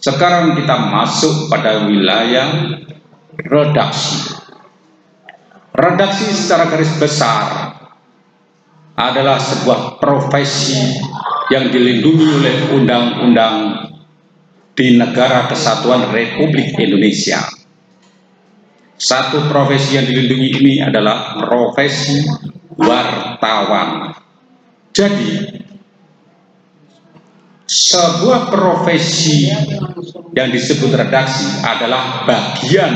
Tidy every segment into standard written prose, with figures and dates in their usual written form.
Sekarang kita masuk pada wilayah redaksi. Redaksi secara garis besar adalah sebuah profesi yang dilindungi oleh undang-undang di Negara Kesatuan Republik Indonesia. Satu profesi yang dilindungi ini adalah profesi wartawan. Jadi, sebuah profesi yang disebut redaksi adalah bagian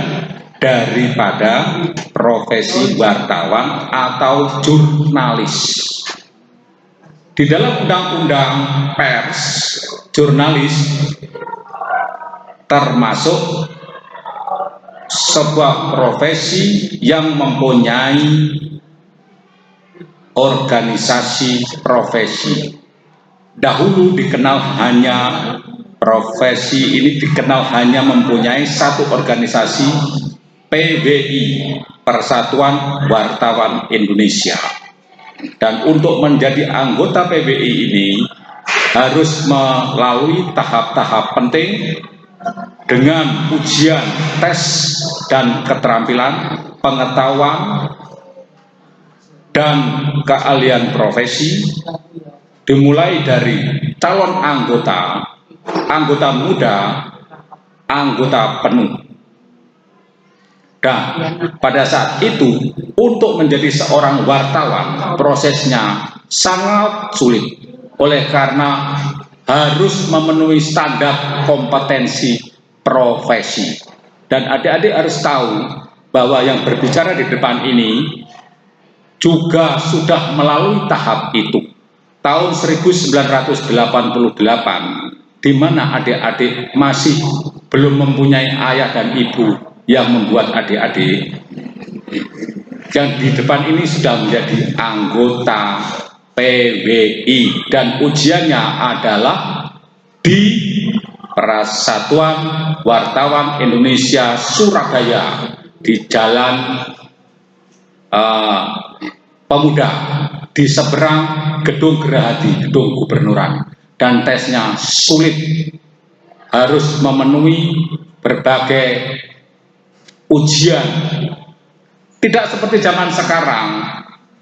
daripada profesi wartawan atau jurnalis. Di dalam undang-undang pers, jurnalis termasuk sebuah profesi yang mempunyai organisasi profesi. Dahulu dikenal hanya profesi ini hanya mempunyai satu organisasi, PWI, Persatuan Wartawan Indonesia. Dan untuk menjadi anggota PWI ini harus melalui tahap-tahap penting dengan ujian, tes, dan keterampilan, pengetahuan, dan keahlian profesi, dimulai dari calon anggota, anggota muda, anggota penuh. Dan pada saat itu, untuk menjadi seorang wartawan, prosesnya sangat sulit. Oleh karena harus memenuhi standar kompetensi profesi. Dan adik-adik harus tahu bahwa yang berbicara di depan ini juga sudah melalui tahap itu. Tahun 1988, di mana adik-adik masih belum mempunyai ayah dan ibu yang membuat adik-adik yang di depan ini sudah menjadi anggota PWI, dan ujiannya adalah di Persatuan Wartawan Indonesia Surabaya di Jalan Pemuda, di seberang Gedung Gerahadi, Gedung Gubernuran. Dan tesnya sulit, harus memenuhi berbagai ujian. Tidak seperti zaman sekarang.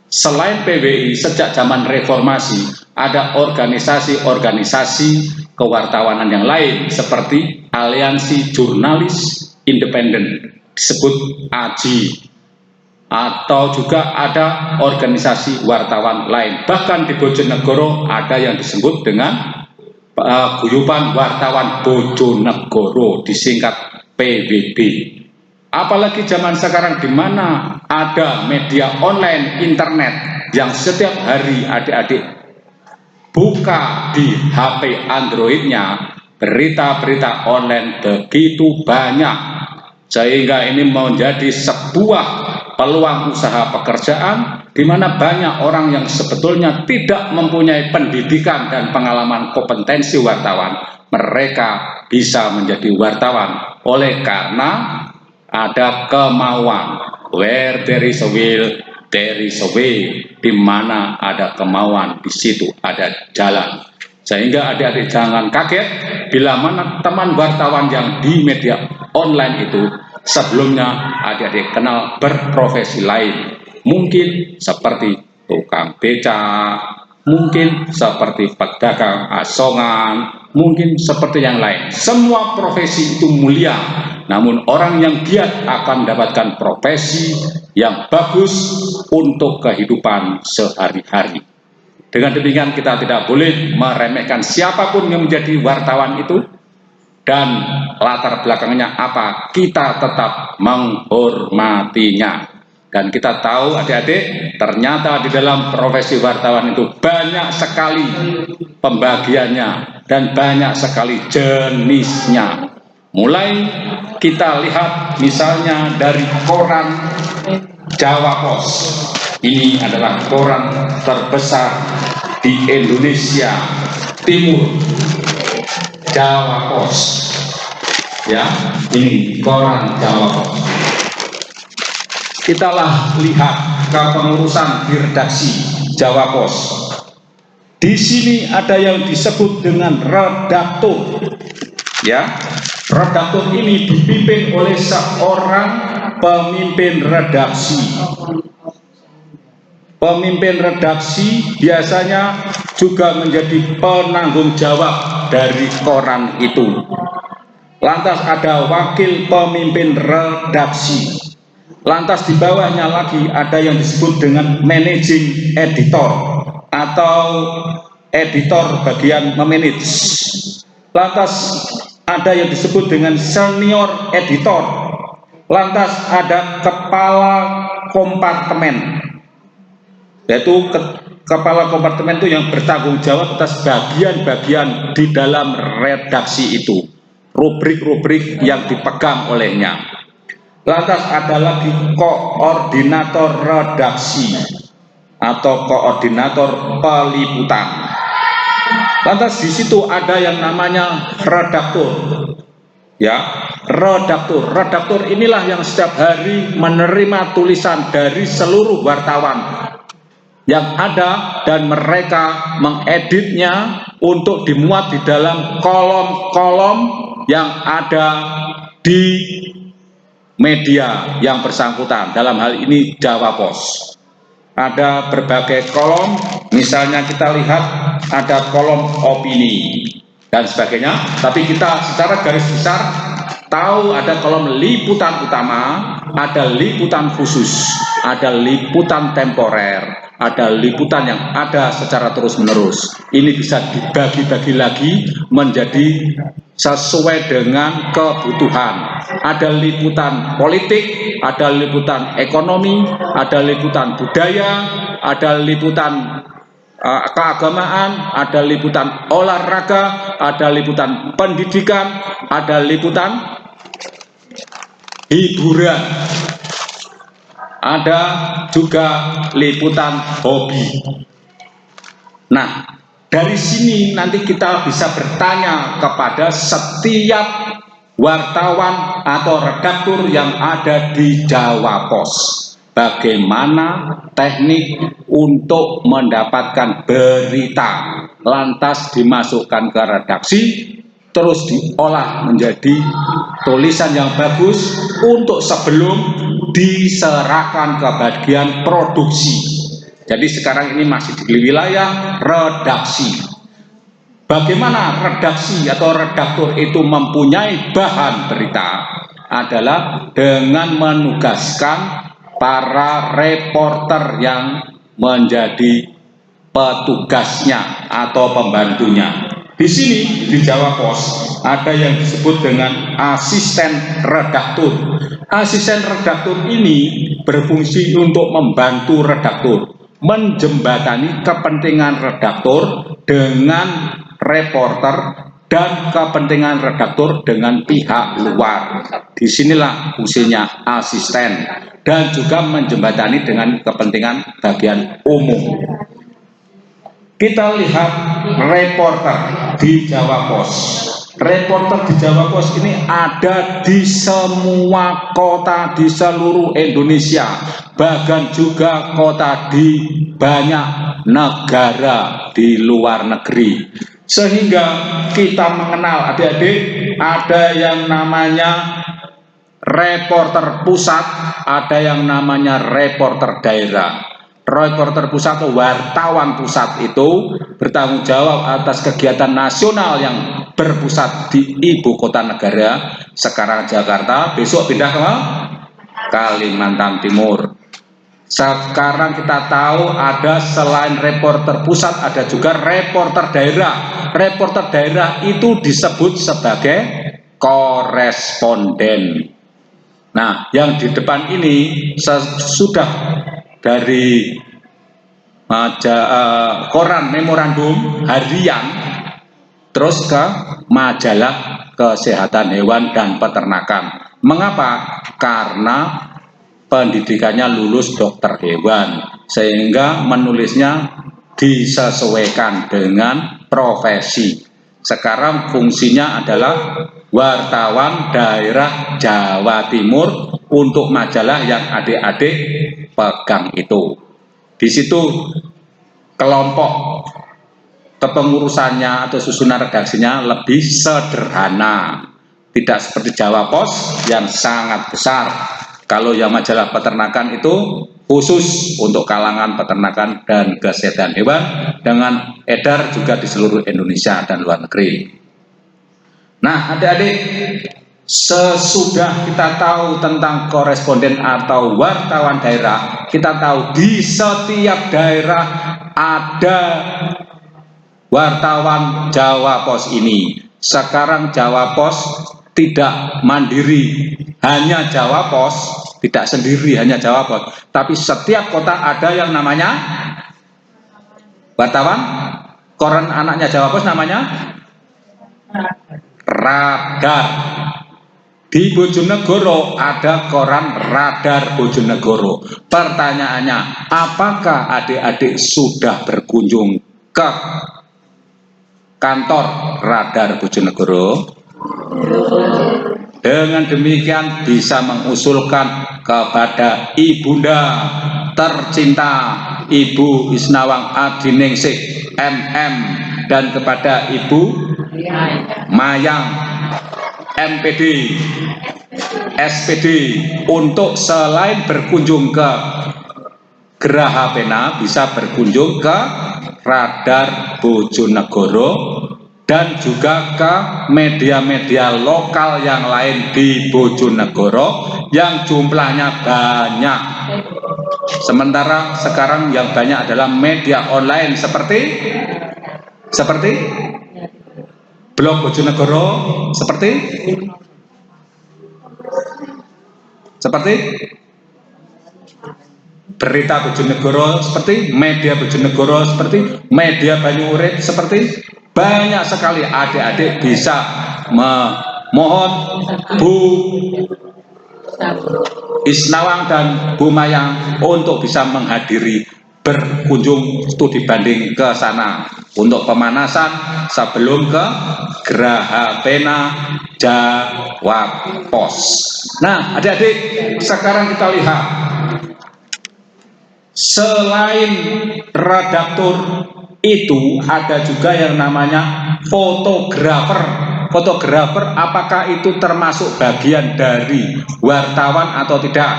Selain PWI, sejak zaman reformasi ada organisasi-organisasi kewartawanan yang lain seperti Aliansi Jurnalis Independen, disebut AJI, atau juga ada organisasi wartawan lain. Bahkan di Bojonegoro ada yang disebut dengan Guyuban Wartawan Bojonegoro, disingkat PWB. Apalagi zaman sekarang di mana ada media online, internet, yang setiap hari adik-adik buka di HP Androidnya, berita-berita online begitu banyak, sehingga ini menjadi sebuah peluang usaha pekerjaan di mana banyak orang yang sebetulnya tidak mempunyai pendidikan dan pengalaman kompetensi wartawan, mereka bisa menjadi wartawan oleh karena ada kemauan. Where there is a will, there is a way. Di mana ada kemauan, di situ ada jalan. Sehingga adik-adik jangan kaget bila mana teman wartawan yang di media online itu sebelumnya adik-adik kenal berprofesi lain. Mungkin seperti tukang beca, mungkin seperti pedagang asongan, mungkin seperti yang lain. Semua profesi itu mulia, namun orang yang giat akan mendapatkan profesi yang bagus untuk kehidupan sehari-hari. Dengan demikian kita tidak boleh meremehkan siapapun yang menjadi wartawan itu, dan latar belakangnya apa, kita tetap menghormatinya. Dan kita tahu adik-adik, ternyata di dalam profesi wartawan itu banyak sekali pembagiannya dan banyak sekali jenisnya. Mulai kita lihat misalnya dari koran Jawa Pos. Ini adalah koran terbesar di Indonesia Timur, Jawa Pos. Ya, ini koran Jawa Pos. Kita lihat kepengurusan di redaksi Jawa Pos. Di sini ada yang disebut dengan redaktur. Ya, Redaktur ini dipimpin oleh seorang pemimpin redaksi. Pemimpin redaksi biasanya juga menjadi penanggung jawab dari koran itu. Lantas ada wakil pemimpin redaksi. Lantas di bawahnya lagi ada yang disebut dengan managing editor atau editor bagian memanage. Lantas ada yang disebut dengan senior editor. Lantas ada kepala kompartemen, yaitu kepala kompartemen itu yang bertanggung jawab atas bagian-bagian di dalam redaksi itu, rubrik-rubrik yang dipegang olehnya. Lantas ada lagi koordinator redaksi atau koordinator peliputan. Lantas di situ ada yang namanya redaktur. Ya, redaktur inilah yang setiap hari menerima tulisan dari seluruh wartawan yang ada dan mereka mengeditnya untuk dimuat di dalam kolom-kolom yang ada di media yang bersangkutan, dalam hal ini Jawa Pos. Ada berbagai kolom, misalnya kita lihat ada kolom opini dan sebagainya, tapi kita secara garis besar tahu ada kolom liputan utama, ada liputan khusus, ada liputan temporer, ada liputan yang ada secara terus-menerus. Ini bisa dibagi-bagi lagi menjadi sesuai dengan kebutuhan. Ada liputan politik, ada liputan ekonomi, ada liputan budaya, ada liputan keagamaan, ada liputan olahraga, ada liputan pendidikan, ada liputan hiburan, ada juga liputan hobi. Nah, dari sini nanti kita bisa bertanya kepada setiap wartawan atau redaktur yang ada di Jawa Pos, bagaimana teknik untuk mendapatkan berita, lantas dimasukkan ke redaksi, terus diolah menjadi tulisan yang bagus untuk sebelum diserahkan ke bagian produksi. Jadi sekarang ini masih di wilayah redaksi. Bagaimana redaksi atau redaktur itu mempunyai bahan berita adalah dengan menugaskan para reporter yang menjadi petugasnya atau pembantunya. Di sini di Jawa Pos ada yang disebut dengan asisten redaktur. Asisten redaktur ini berfungsi untuk membantu redaktur, menjembatani kepentingan redaktur dengan reporter dan kepentingan redaktur dengan pihak luar. Disinilah fungsinya asisten dan juga menjembatani dengan kepentingan bagian umum. Kita lihat reporter di Jawa Pos. Reporter di Jawa Pos ini ada di semua kota di seluruh Indonesia, bahkan juga kota di banyak negara di luar negeri. Sehingga kita mengenal adik-adik, ada yang namanya reporter pusat, ada yang namanya reporter daerah. Reporter pusat atau wartawan pusat itu bertanggung jawab atas kegiatan nasional yang berpusat di ibu kota negara, sekarang Jakarta, besok pindah ke Kalimantan Timur. Sekarang kita tahu ada selain reporter pusat ada juga reporter daerah. Reporter daerah itu disebut sebagai koresponden. Nah, yang di depan ini sudah dari koran memorandum harian terus ke majalah kesehatan hewan dan peternakan. Mengapa? Karena pendidikannya lulus dokter hewan, sehingga menulisnya disesuaikan dengan profesi. Sekarang fungsinya adalah wartawan daerah Jawa Timur untuk majalah yang adik-adik pegang itu. Di situ kelompok kepengurusannya atau susunan redaksinya lebih sederhana. tidak seperti Jawa Pos yang sangat besar. Kalau yang majalah peternakan itu khusus untuk kalangan peternakan dan kesehatan hewan dengan edar juga di seluruh Indonesia dan luar negeri. Nah, adik-adik, sesudah kita tahu tentang koresponden atau wartawan daerah, kita tahu di setiap daerah ada wartawan Jawa Pos ini. Sekarang Jawa Pos tidak mandiri, hanya Jawa Pos, tidak sendiri hanya Jawa Pos, tapi setiap kota ada yang namanya wartawan. Koran anaknya Jawa Pos namanya Radar. Di Bojonegoro ada koran Radar Bojonegoro. Pertanyaannya, apakah adik-adik sudah berkunjung ke kantor Radar Bojonegoro? Dengan demikian bisa mengusulkan kepada Ibunda tercinta Ibu Isnawang Adiningsih MM dan kepada Ibu Mayang MPD SPD untuk selain berkunjung ke Geraha Pena bisa berkunjung ke Radar Bojonegoro dan juga ke media-media lokal yang lain di Bojonegoro yang jumlahnya banyak. Sementara sekarang yang banyak adalah media online seperti blog Bojonegoro, seperti berita Bojonegoro, seperti media Bojonegoro, seperti media Banyu Urip, seperti banyak sekali. Adik-adik bisa memohon Bu Isnawang dan Bu Mayang untuk bisa menghadiri berkunjung studi banding ke sana untuk pemanasan sebelum ke Geraha Pena Jawa Pos. Nah, adik-adik, sekarang kita lihat selain redaktur itu ada juga yang namanya fotografer. Fotografer apakah itu termasuk bagian dari wartawan atau tidak?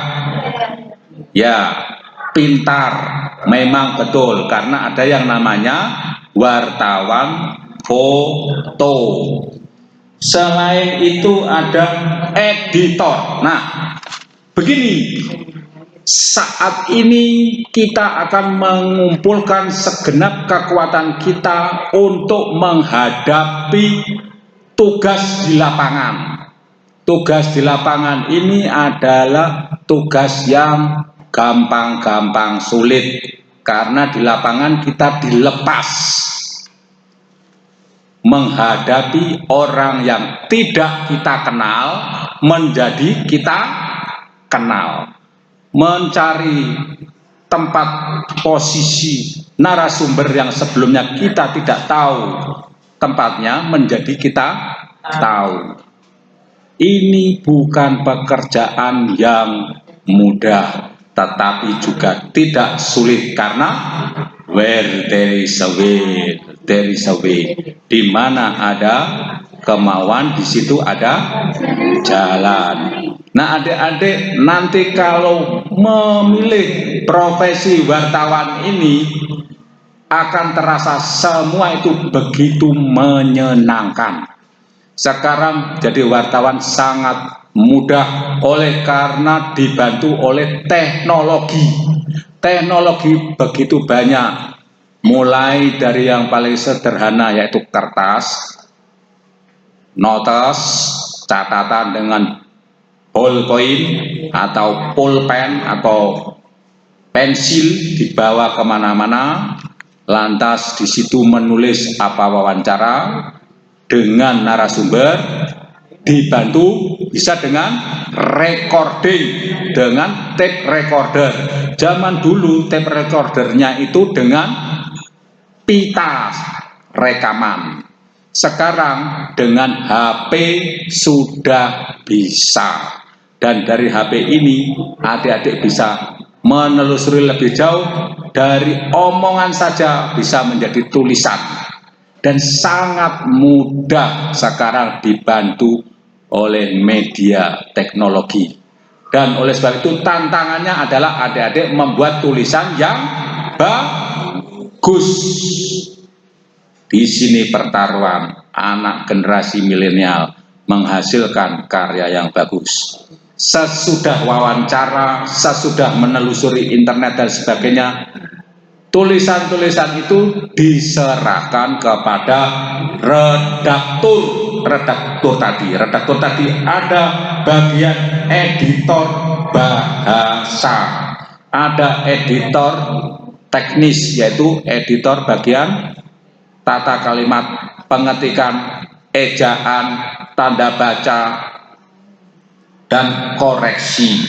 Ya, pintar, memang betul, karena ada yang namanya wartawan foto. Selain itu ada editor. Nah, begini, saat ini kita akan mengumpulkan segenap kekuatan kita untuk menghadapi tugas di lapangan. Tugas di lapangan ini adalah tugas yang gampang-gampang sulit, karena di lapangan kita dilepas menghadapi orang yang tidak kita kenal menjadi kita kenal, mencari tempat posisi narasumber yang sebelumnya kita tidak tahu tempatnya menjadi kita tahu. Ini bukan pekerjaan yang mudah, tetapi juga tidak sulit, karena where there is a will, there is a way. Di mana ada kemauan, di situ ada jalan. Nah, adik-adik, nanti kalau memilih profesi wartawan ini akan terasa semua itu begitu menyenangkan. Sekarang jadi wartawan sangat mudah karena dibantu oleh teknologi. Teknologi begitu banyak, mulai dari yang paling sederhana yaitu kertas, notes, catatan dengan ballpoint atau pulpen atau pensil dibawa kemana-mana, lantas di situ menulis apa wawancara dengan narasumber, dibantu bisa dengan recording dengan tape recorder. Zaman dulu tape recordernya itu dengan pita rekaman. Sekarang dengan HP sudah bisa, dan dari HP ini adik-adik bisa menelusuri lebih jauh, dari omongan saja bisa menjadi tulisan, dan sangat mudah sekarang dibantu oleh media teknologi. Dan oleh sebab itu tantangannya adalah adik-adik membuat tulisan yang bagus. Di sini pertaruhan anak generasi milenial menghasilkan karya yang bagus. Sesudah wawancara, sesudah menelusuri internet dan sebagainya, tulisan-tulisan itu diserahkan kepada redaktur tadi ada bagian editor bahasa, ada editor teknis yaitu editor bagian tata kalimat, pengetikan, ejaan, tanda baca, dan koreksi.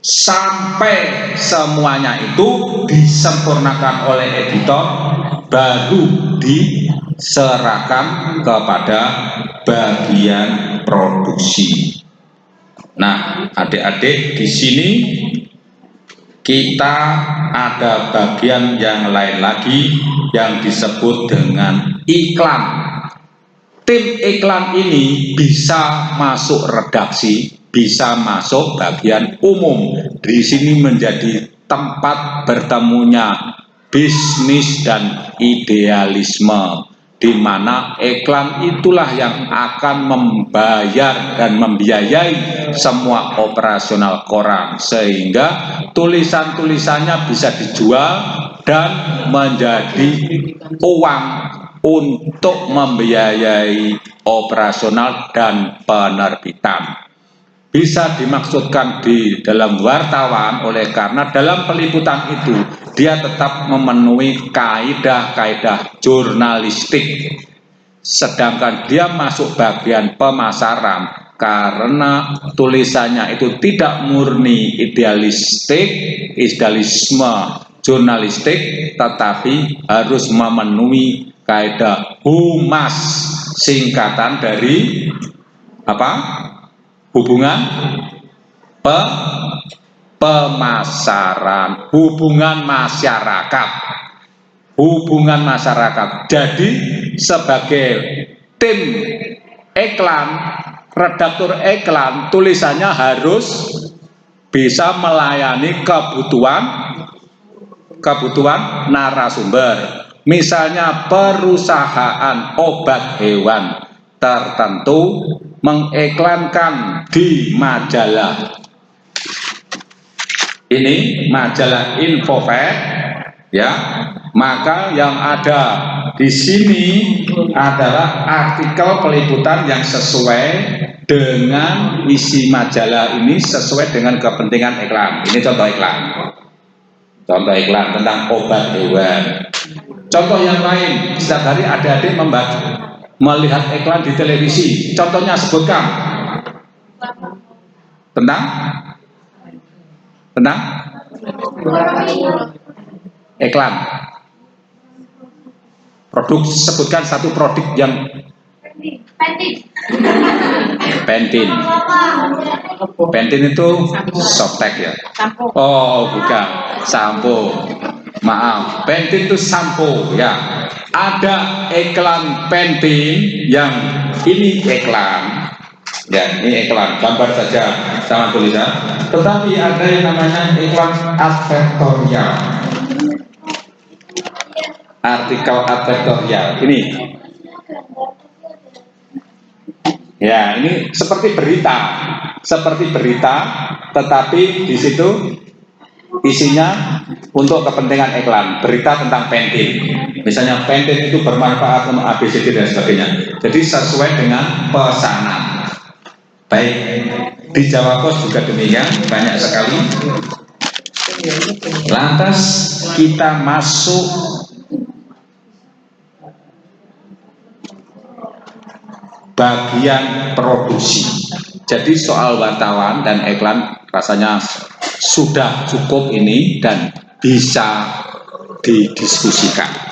Sampai semuanya itu disempurnakan oleh editor, baru diserahkan kepada bagian produksi. Nah, adik-adik, di sini kita ada bagian yang lain lagi yang disebut dengan iklan. Tim iklan ini bisa masuk redaksi, bisa masuk bagian umum. Di sini menjadi tempat bertemunya bisnis dan idealisme, di mana iklan itulah yang akan membayar dan membiayai semua operasional koran, sehingga tulisan-tulisannya bisa dijual dan menjadi uang untuk membiayai operasional dan penerbitan. Bisa dimaksudkan di dalam wartawan oleh karena dalam peliputan itu dia tetap memenuhi kaidah-kaidah jurnalistik, sedangkan dia masuk bagian pemasaran karena tulisannya itu tidak murni idealisme jurnalistik, tetapi harus memenuhi kaidah humas, singkatan dari apa? Hubungan pemasaran, hubungan masyarakat. Jadi sebagai tim iklan, redaktur iklan, tulisannya harus bisa melayani kebutuhan narasumber. Misalnya perusahaan obat hewan tertentu mengiklankan di majalah ini, majalah Infovet, ya, maka yang ada di sini adalah artikel peliputan yang sesuai dengan isi majalah ini, sesuai dengan kepentingan iklan. Ini contoh iklan tentang obat hewan. Contoh yang lain, setiap hari adik-adik melihat iklan di televisi. Contohnya sebutkan tentang iklan produk. Sebutkan satu produk yang Pantene itu softtek ya. Oh bukan, sampo. Maaf, Pantene itu sampo ya. Ada iklan Pantene yang ini iklan, ya ini iklan, gambar saja sama tulisan. Tetapi ada yang namanya iklan advertorial, artikel advertorial ini. Ya, ini seperti berita, tetapi di situ isinya untuk kepentingan iklan, berita tentang Pantene. Misalnya Pantene itu bermanfaat untuk ABCD dan sebagainya. Jadi sesuai dengan pesanan. Baik, di Jawa Pos juga demikian, banyak sekali. Lantas kita masuk bagian produksi. Jadi soal wartawan dan iklan rasanya sudah cukup ini dan bisa didiskusikan.